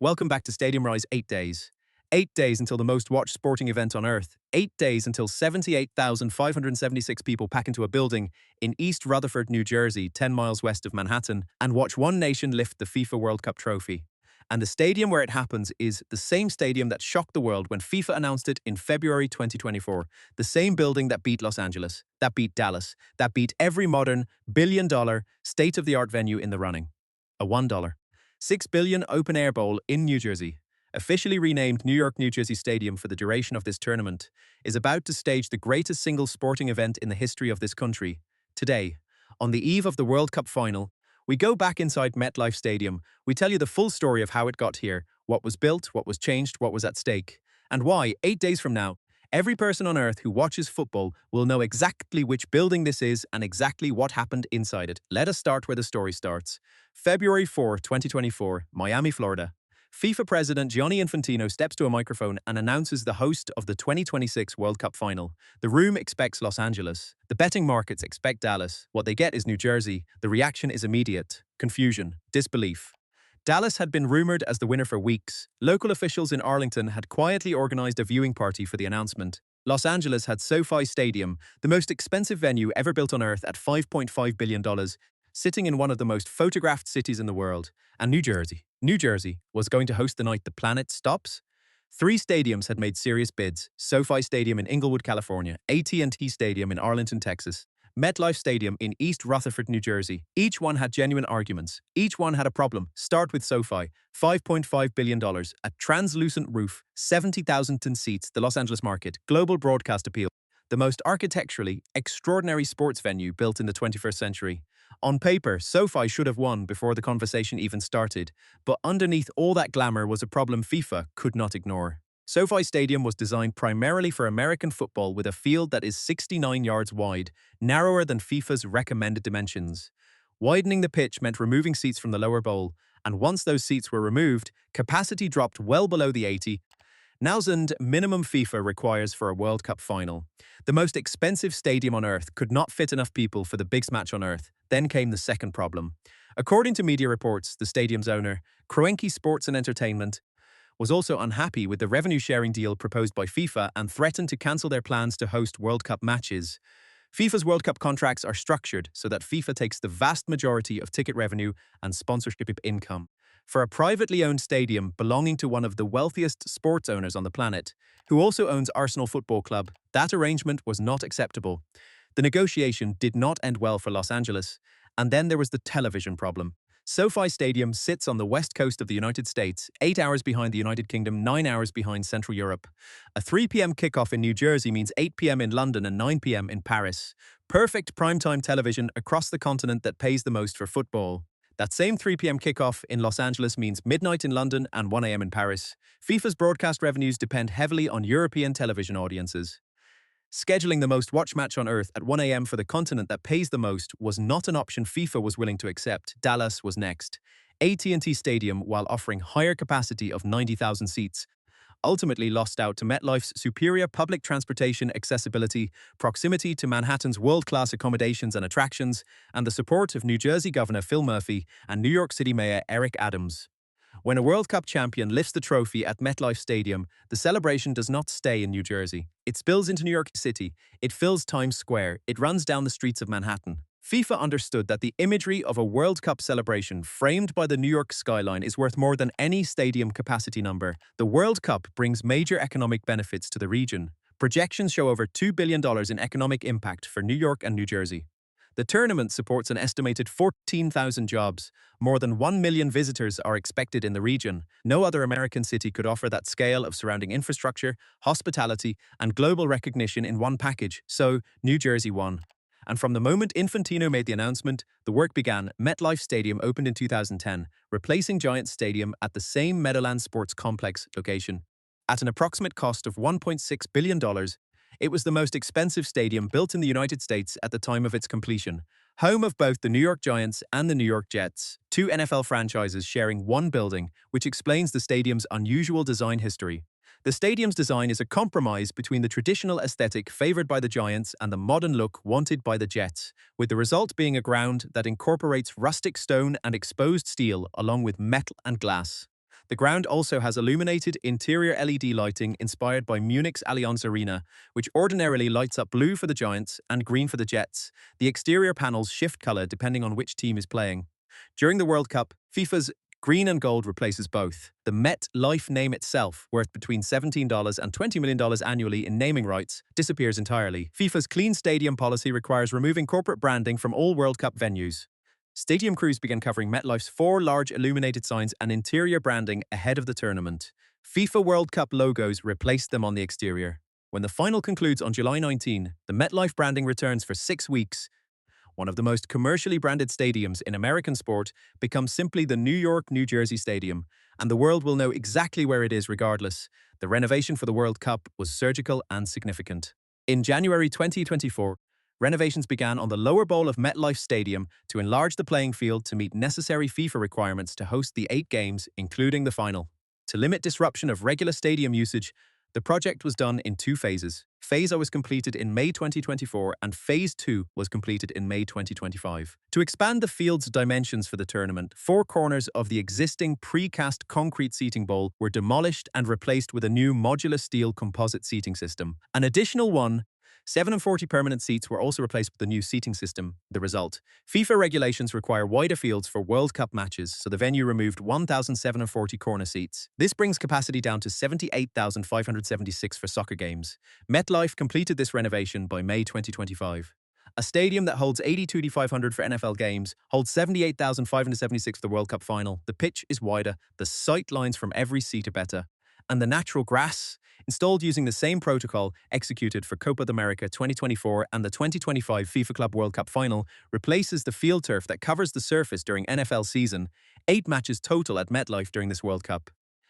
Welcome back to StadiumRise 8 days. 8 days until the most watched sporting event on earth. 8 days until 78,576 people pack into a building in East Rutherford, New Jersey, 10 miles west of Manhattan, and watch one nation lift the FIFA World Cup trophy. And the stadium where it happens is the same stadium that shocked the world when FIFA announced it in February 2024. The same building that beat Los Angeles, that beat Dallas, that beat every modern, billion-dollar, state-of-the-art venue in the running. A $1. $6 billion open-air bowl in New Jersey, officially renamed New York, New Jersey Stadium for the duration of this tournament, is about to stage the greatest single sporting event in the history of this country. Today, on the eve of the World Cup final, we go back inside MetLife Stadium. We tell you the full story of how it got here, what was built, what was changed, what was at stake, and why, 8 days from now, every person on earth who watches football will know exactly which building this is and exactly what happened inside it. Let us start where the story starts. February 4, 2024, Miami, Florida. FIFA President Gianni Infantino steps to a microphone and announces the host of the 2026 World Cup final. The room expects Los Angeles. The betting markets expect Dallas. What they get is New Jersey. The reaction is immediate. Confusion. Disbelief. Dallas had been rumored as the winner for weeks. Local officials in Arlington had quietly organized a viewing party for the announcement. Los Angeles had SoFi Stadium, the most expensive venue ever built on Earth at $5.5 billion, sitting in one of the most photographed cities in the world. And New Jersey was going to host the night the planet stops. 3 stadiums had made serious bids: SoFi Stadium in Inglewood, California, AT&T Stadium in Arlington, Texas, MetLife Stadium in East Rutherford, New Jersey. Each one had genuine arguments. Each one had a problem. Start with SoFi, $5.5 billion, a translucent roof, 70,000 seats, the Los Angeles market, global broadcast appeal, the most architecturally extraordinary sports venue built in the 21st century. On paper, SoFi should have won before the conversation even started, but underneath all that glamour was a problem FIFA could not ignore. SoFi Stadium was designed primarily for American football with a field that is 69 yards wide, narrower than FIFA's recommended dimensions. Widening the pitch meant removing seats from the lower bowl, and once those seats were removed, capacity dropped well below the 80,000 minimum FIFA requires for a World Cup final. The most expensive stadium on Earth could not fit enough people for the biggest match on Earth. Then came the second problem. According to media reports, the stadium's owner, Kroenke Sports and Entertainment, was also unhappy with the revenue-sharing deal proposed by FIFA and threatened to cancel their plans to host World Cup matches. FIFA's World Cup contracts are structured so that FIFA takes the vast majority of ticket revenue and sponsorship income. For a privately owned stadium belonging to one of the wealthiest sports owners on the planet, who also owns Arsenal Football Club, that arrangement was not acceptable. The negotiation did not end well for Los Angeles, and then there was the television problem. SoFi Stadium sits on the west coast of the United States, 8 hours behind the United Kingdom, 9 hours behind Central Europe. A 3 p.m. kickoff in New Jersey means 8 p.m. in London and 9 p.m. in Paris. Perfect primetime television across the continent that pays the most for football. That same 3 p.m. kickoff in Los Angeles means midnight in London and 1 a.m. in Paris. FIFA's broadcast revenues depend heavily on European television audiences. Scheduling the most watched match on Earth at 1 a.m. for the continent that pays the most was not an option FIFA was willing to accept. Dallas was next. AT&T Stadium, while offering higher capacity of 90,000 seats, ultimately lost out to MetLife's superior public transportation accessibility, proximity to Manhattan's world-class accommodations and attractions, and the support of New Jersey Governor Phil Murphy and New York City Mayor Eric Adams. When a World Cup champion lifts the trophy at MetLife Stadium, the celebration does not stay in New Jersey. It spills into New York City. It fills Times Square. It runs down the streets of Manhattan. FIFA understood that the imagery of a World Cup celebration framed by the New York skyline is worth more than any stadium capacity number. The World Cup brings major economic benefits to the region. Projections show over $2 billion in economic impact for New York and New Jersey. The tournament supports an estimated 14,000 jobs. More than 1 million visitors are expected in the region. No other American city could offer that scale of surrounding infrastructure, hospitality, and global recognition in one package, so New Jersey won. And from the moment Infantino made the announcement, the work began. MetLife Stadium opened in 2010, replacing Giants Stadium at the same Meadowlands Sports Complex location. At an approximate cost of $1.6 billion, it was the most expensive stadium built in the United States at the time of its completion. Home of both the New York Giants and the New York Jets, 2 NFL franchises sharing one building, which explains the stadium's unusual design history. The stadium's design is a compromise between the traditional aesthetic favored by the Giants and the modern look wanted by the Jets, with the result being a ground that incorporates rustic stone and exposed steel along with metal and glass. The ground also has illuminated interior LED lighting inspired by Munich's Allianz Arena, which ordinarily lights up blue for the Giants and green for the Jets. The exterior panels shift color depending on which team is playing. During the World Cup, FIFA's green and gold replaces both. The MetLife name itself, worth between $17 and $20 million annually in naming rights, disappears entirely. FIFA's clean stadium policy requires removing corporate branding from all World Cup venues. Stadium crews began covering MetLife's 4 large illuminated signs and interior branding ahead of the tournament. FIFA World Cup logos replaced them on the exterior. When the final concludes on July 19, the MetLife branding returns for 6 weeks. One of the most commercially branded stadiums in American sport becomes simply the New York, New Jersey Stadium, and the world will know exactly where it is regardless. The renovation for the World Cup was surgical and significant. In January 2024, renovations began on the lower bowl of MetLife Stadium to enlarge the playing field to meet necessary FIFA requirements to host the 8 games, including the final. To limit disruption of regular stadium usage, the project was done in 2 phases. Phase A was completed in May 2024 and Phase 2 was completed in May 2025. To expand the field's dimensions for the tournament, 4 corners of the existing precast concrete seating bowl were demolished and replaced with a new modular steel composite seating system. An additional 740 permanent seats were also replaced with the new seating system. The result: FIFA regulations require wider fields for World Cup matches, so the venue removed 1,740 corner seats. This brings capacity down to 78,576 for soccer games. MetLife completed this renovation by May 2025. A stadium that holds 82,500 for NFL games holds 78,576 for the World Cup final. The pitch is wider, the sight lines from every seat are better, and the natural grass, installed using the same protocol executed for Copa America 2024 and the 2025 FIFA Club World Cup final, replaces the field turf that covers the surface during NFL season. 8 matches total at MetLife during this World Cup.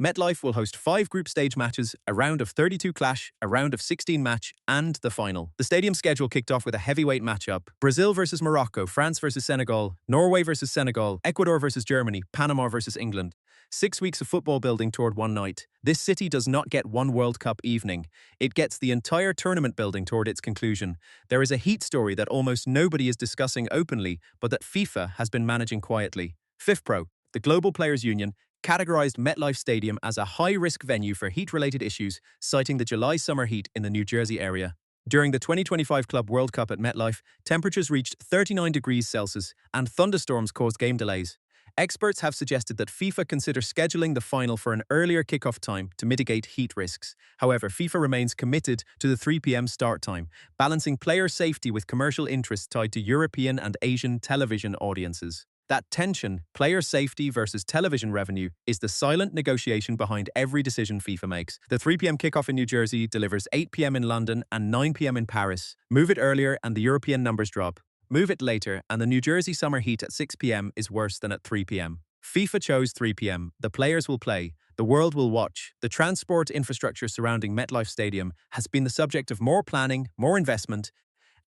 MetLife will host 5 group stage matches, a round of 32 clash, a round of 16 match, and the final. The stadium schedule kicked off with a heavyweight matchup: Brazil versus Morocco, France versus Senegal, Norway versus Senegal, Ecuador versus Germany, Panama versus England. 6 weeks of football building toward one night. This city does not get one World Cup evening. It gets the entire tournament building toward its conclusion. There is a heat story that almost nobody is discussing openly, but that FIFA has been managing quietly. FIFPro, the Global Players Union, categorized MetLife Stadium as a high-risk venue for heat-related issues, citing the July summer heat in the New Jersey area. During the 2025 Club World Cup at MetLife, temperatures reached 39 degrees Celsius and thunderstorms caused game delays. Experts have suggested that FIFA consider scheduling the final for an earlier kickoff time to mitigate heat risks. However, FIFA remains committed to the 3 p.m. start time, balancing player safety with commercial interests tied to European and Asian television audiences. That tension, player safety versus television revenue, is the silent negotiation behind every decision FIFA makes. The 3 p.m. kickoff in New Jersey delivers 8 p.m. in London and 9 p.m. in Paris. Move it earlier and the European numbers drop. Move it later and the New Jersey summer heat at 6 p.m. is worse than at 3 p.m. FIFA chose 3 p.m. The players will play. The world will watch. The transport infrastructure surrounding MetLife Stadium has been the subject of more planning, more investment,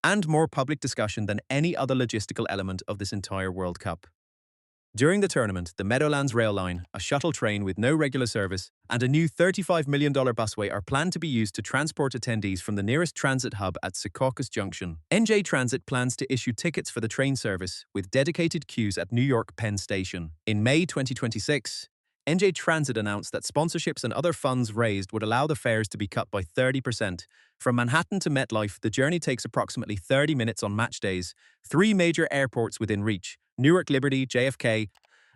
and more public discussion than any other logistical element of this entire World Cup. During the tournament, the Meadowlands Rail Line, a shuttle train with no regular service, and a new $35 million busway are planned to be used to transport attendees from the nearest transit hub at Secaucus Junction. NJ Transit plans to issue tickets for the train service, with dedicated queues at New York Penn Station. In May 2026, NJ Transit announced that sponsorships and other funds raised would allow the fares to be cut by 30%. From Manhattan to MetLife, the journey takes approximately 30 minutes on match days. 3 major airports within reach: Newark Liberty, JFK,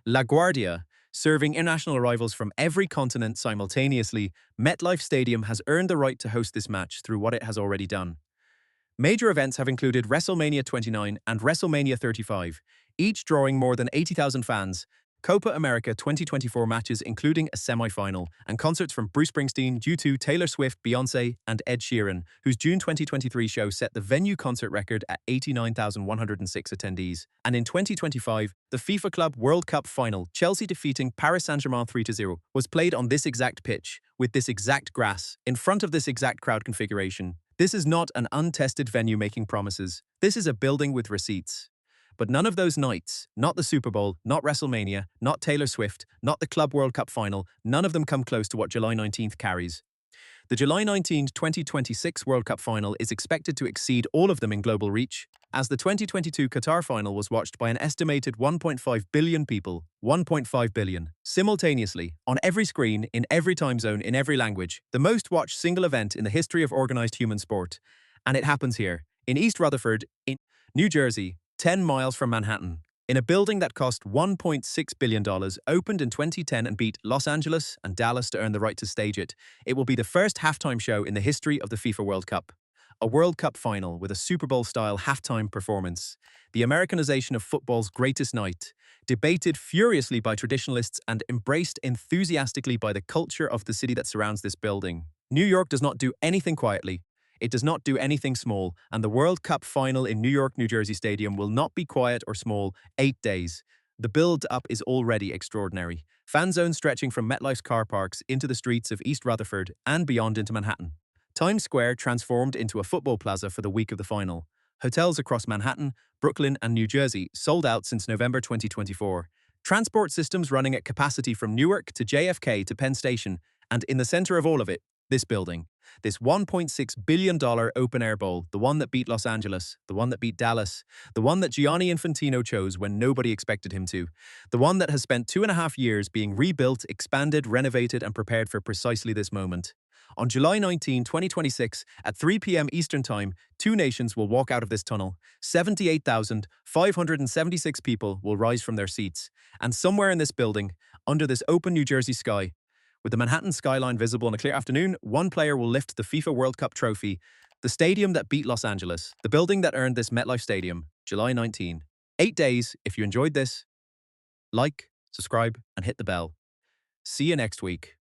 LaGuardia, serving international arrivals from every continent simultaneously. MetLife Stadium has earned the right to host this match through what it has already done. Major events have included WrestleMania 29 and WrestleMania 35, each drawing more than 80,000 fans. Copa America 2024 matches including a semi-final, and concerts from Bruce Springsteen, U2, Taylor Swift, Beyoncé, and Ed Sheeran, whose June 2023 show set the venue concert record at 89,106 attendees. And in 2025, the FIFA Club World Cup final, Chelsea defeating Paris Saint-Germain 3-0, was played on this exact pitch, with this exact grass, in front of this exact crowd configuration. This is not an untested venue making promises. This is a building with receipts. But none of those nights, not the Super Bowl, not WrestleMania, not Taylor Swift, not the Club World Cup final, none of them come close to what July 19th carries. The July 19, 2026 World Cup final is expected to exceed all of them in global reach, as the 2022 Qatar final was watched by an estimated 1.5 billion people, 1.5 billion, simultaneously, on every screen, in every time zone, in every language, the most watched single event in the history of organized human sport. And it happens here, in East Rutherford, in New Jersey, 10 miles from Manhattan. In a building that cost $1.6 billion, opened in 2010 and beat Los Angeles and Dallas to earn the right to stage it, it will be the first halftime show in the history of the FIFA World Cup. A World Cup final with a Super Bowl-style halftime performance. The Americanization of football's greatest night, debated furiously by traditionalists and embraced enthusiastically by the culture of the city that surrounds this building. New York does not do anything quietly. It does not do anything small, and the World Cup final in New York, New Jersey Stadium will not be quiet or small. 8 days. The build-up is already extraordinary. Fan zones stretching from MetLife's car parks into the streets of East Rutherford and beyond into Manhattan. Times Square transformed into a football plaza for the week of the final. Hotels across Manhattan, Brooklyn, and New Jersey sold out since November 2024. Transport systems running at capacity from Newark to JFK to Penn Station, and in the center of all of it, this building. This $1.6 billion open-air bowl, the one that beat Los Angeles, the one that beat Dallas, the one that Gianni Infantino chose when nobody expected him to, the one that has spent 2.5 years being rebuilt, expanded, renovated, and prepared for precisely this moment. On July 19, 2026, at 3 p.m. Eastern Time, two nations will walk out of this tunnel. 78,576 people will rise from their seats. And somewhere in this building, under this open New Jersey sky, with the Manhattan skyline visible on a clear afternoon, one player will lift the FIFA World Cup trophy, the stadium that beat Los Angeles, the building that earned this MetLife Stadium, July 19. 8 days. If you enjoyed this, like, subscribe, and hit the bell. See you next week.